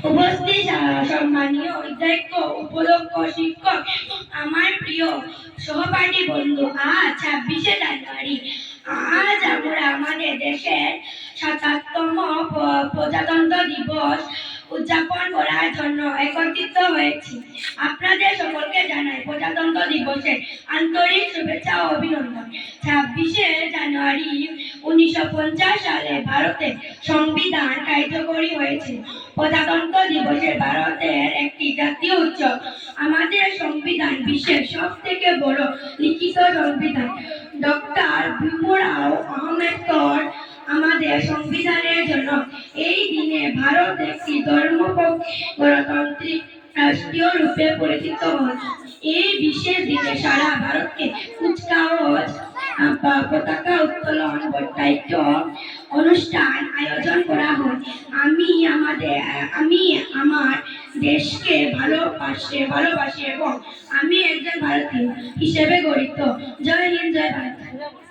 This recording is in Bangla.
উপস্থিত সম্মানীয় অধ্যক্ষ, উপলক্ষ শিক্ষক, আমার প্রিয় সহপাঠী বন্ধু, আজ 26শে জানুয়ারি। আজ আমরা আমাদের দেশের ৭৭তম প্রজাতন্ত্র দিবস উদযাপন করার জন্য একত্রিত হয়েছি। আপনাদের সকলকে জানাই প্রজাতন্ত্র দিবসের আন্তরিক শুভেচ্ছা ও অভিনন্দন। 26শে জানুয়ারি 1950 সালে ভারতে সংবিধান কার্যকরী হয়েছে। প্রজাতন্ত্র দিবসে ভারতের একটি জাতীয় উৎসব। আমাদের সংবিধান বিশ্বের সব থেকে বড় লিখিত সংবিধান। ডক্টর ভীমরাও আম্বেদকর আমাদের সংবিধানের জন্য এই দিনে ভারত একটি গণতান্ত্রিক রাষ্ট্রীয় রূপে পরিচিত হয়। এই বিশেষ দিনে সারা ভারতকে কুচকাওয়াজ, পতাকা উত্তোলন, বর্ণাঢ্য অনুষ্ঠান আয়োজন করা হয়। আমি আমার দেশকে ভালোবাসি এবং আমি একজন ভারতীয় হিসেবে গঠিত। জয় হিন্দ, জয় ভারত।